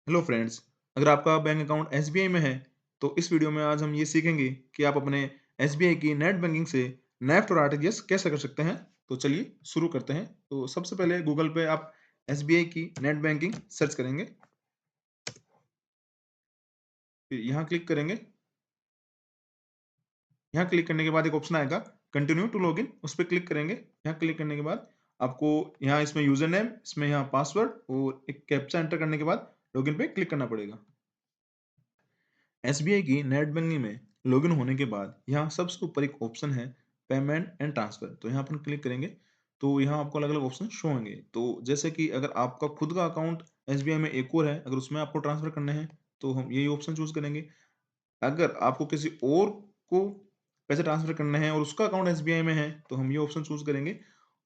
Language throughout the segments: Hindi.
Hello friends. अगर आपका बैंक अकाउंट एसबीआई में है तो इस वीडियो में आज हम ये सीखेंगे कि आप अपने एसबीआई की नेट बैंकिंग से नेफ्ट और आरटीजीएस कैसे कर सकते हैं। तो चलिए शुरू करते हैं। तो सबसे पहले गूगल पे आप एसबीआई की नेट बैंकिंग सर्च करेंगे, फिर यहाँ क्लिक करेंगे। यहाँ क्लिक करने के बाद एक ऑप्शन आएगा कंटिन्यू टू लॉगिन, उस पर क्लिक करेंगे। यहाँ क्लिक करने के बाद आपको यहाँ इसमें यूजर नेम, इसमें यहाँ पासवर्ड और एक कैप्चा एंटर करने के बाद लॉगिन पे क्लिक करना पड़ेगा। एसबीआई की नेट बैंकिंग में लॉगिन होने के बाद यहाँ सबसे ऊपर एक ऑप्शन है पेमेंट एंड ट्रांसफर। तो यहाँ पर क्लिक करेंगे तो यहाँ आपको अलग अलग ऑप्शन शो होंगे। तो जैसे कि अगर आपका खुद का अकाउंट एसबीआई में एक और है, अगर उसमें आपको ट्रांसफर करने हैं तो हम यही ऑप्शन चूज करेंगे। अगर आपको किसी और को पैसे ट्रांसफर करने हैं और उसका अकाउंट एसबीआई में है तो हम ये ऑप्शन चूज करेंगे।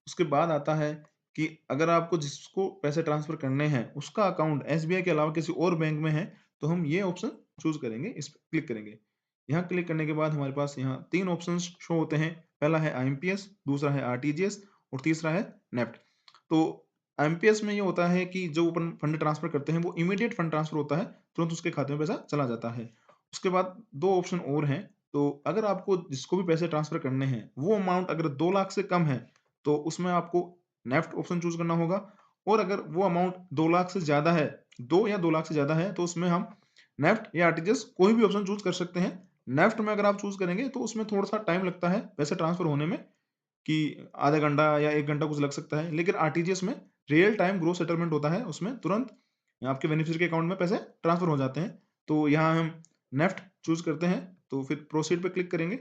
उसके बाद आता है कि अगर आपको जिसको पैसे ट्रांसफर करने हैं उसका अकाउंट एसबीआई के अलावा किसी और बैंक में है तो हम ये ऑप्शन चूज करेंगे, इस पर क्लिक करेंगे। यहाँ क्लिक करने के बाद हमारे पास यहाँ तीन ऑप्शन शो होते हैं। पहला है आईएमपीएस, दूसरा है आरटीजीएस और तीसरा है नेफ्ट। तो आईएमपीएस में ये होता है कि जो अपन फंड ट्रांसफर करते हैं वो इमीडिएट फंड ट्रांसफर होता है, तुरंत उसके खाते में पैसा चला जाता है। उसके बाद दो ऑप्शन और हैं। तो अगर आपको जिसको भी पैसे ट्रांसफर करने हैं वो अमाउंट अगर 2 लाख से कम है तो उसमें आपको नेफ्ट ऑप्शन चूज करना होगा। और अगर वो अमाउंट 2 लाख से ज़्यादा है, 2 या 2 लाख से ज़्यादा है तो उसमें हम नेफ्ट या आरटीजीएस कोई भी ऑप्शन चूज कर सकते हैं। नेफ्ट में अगर आप चूज करेंगे तो उसमें थोड़ा-सा टाइम लगता है पैसे ट्रांसफर होने में, कि आधा घंटा या 1 घंटा कुछ लग सकता है। लेकिन आरटीजीएस में रियल टाइम ग्रोस सेटलमेंट होता है, उसमें तुरंत आपके बेनिफिशियरी के अकाउंट में पैसे ट्रांसफर हो जाते हैं। तो यहाँ हम नेफ्ट चूज़ करते हैं, तो फिर प्रोसीड पे क्लिक करेंगे।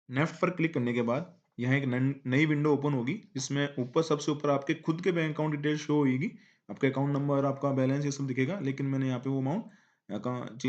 नेफ्ट पर क्लिक करने के बाद यहाँ एक नई विंडो ओपन होगी, जिसमें ऊपर सबसे ऊपर आपके खुद के बैंक अकाउंट डिटेल शो होगी। आपका अकाउंट नंबर, आपका बैलेंस, ये सब दिखेगा। लेकिन मैंने यहाँ पे वो अमाउंट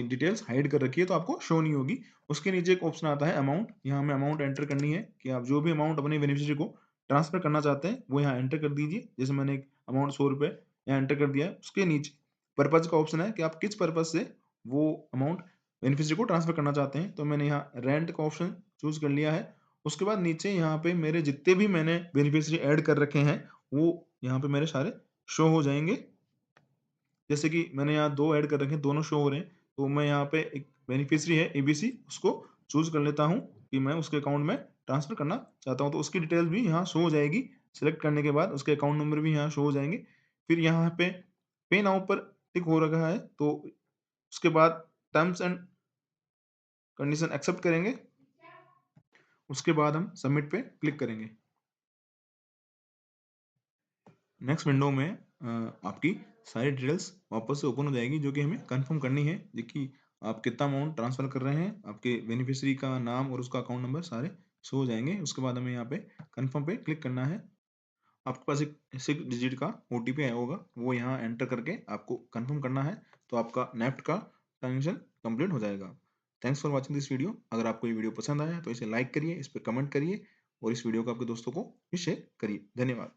डिटेल्स हाइड कर रखी है तो आपको शो नहीं होगी। उसके नीचे एक ऑप्शन आता है अमाउंट, यहाँ हमें अमाउंट एंटर करनी है कि आप जो भी अमाउंट अपने बेनिफिशियरी को ट्रांसफर करना चाहते हैं वो यहाँ एंटर कर दीजिए। जैसे मैंने एक अमाउंट 100 रुपये यहाँ एंटर कर दिया है। उसके नीचे पर्पज का ऑप्शन है कि आप किस पर्पज से वो अमाउंट बेनिफिशियरी को ट्रांसफर करना चाहते हैं। तो मैंने यहाँ रेंट का ऑप्शन चूज कर लिया है। उसके बाद नीचे यहाँ पे मेरे जितने भी मैंने बेनिफिशियरी ऐड कर रखे हैं वो यहाँ पे मेरे सारे शो हो जाएंगे। जैसे कि मैंने यहाँ 2 ऐड कर रखे हैं, दोनों शो हो रहे हैं। तो मैं यहाँ पे एक बेनिफिशियरी है एबीसी, उसको चूज़ कर लेता हूँ कि मैं उसके अकाउंट में ट्रांसफ़र करना चाहता हूँ। तो उसकी डिटेल्स भी यहाँ शो हो जाएगी। सेलेक्ट करने के बाद उसके अकाउंट नंबर भी यहाँ शो हो जाएँगे। फिर यहाँ पे पे नाउ पर टिक हो रखा है, तो उसके बाद टर्म्स एंड कंडीशन एक्सेप्ट करेंगे। उसके बाद हम सबमिट पे क्लिक करेंगे। नेक्स्ट विंडो में आपकी सारी डिटेल्स वापस से ओपन हो जाएगी, जो कि हमें कंफर्म करनी है। देखिए आप कितना अमाउंट ट्रांसफर कर रहे हैं, आपके बेनिफिशियरी का नाम और उसका अकाउंट नंबर सारे शो हो जाएंगे। उसके बाद हमें यहाँ पे कंफर्म पे क्लिक करना है। आपके पास एक 6 डिजिट का ओटीपी आया होगा, वो यहाँ एंटर करके आपको कंफर्म करना है। तो आपका नेफ्ट का ट्रांजेक्शन कंप्लीट हो जाएगा। Thanks for watching this video. अगर आपको ये वीडियो पसंद आया तो इसे लाइक करिए, इस पर कमेंट करिए और इस वीडियो को आपके दोस्तों को भी शेयर करिए। धन्यवाद।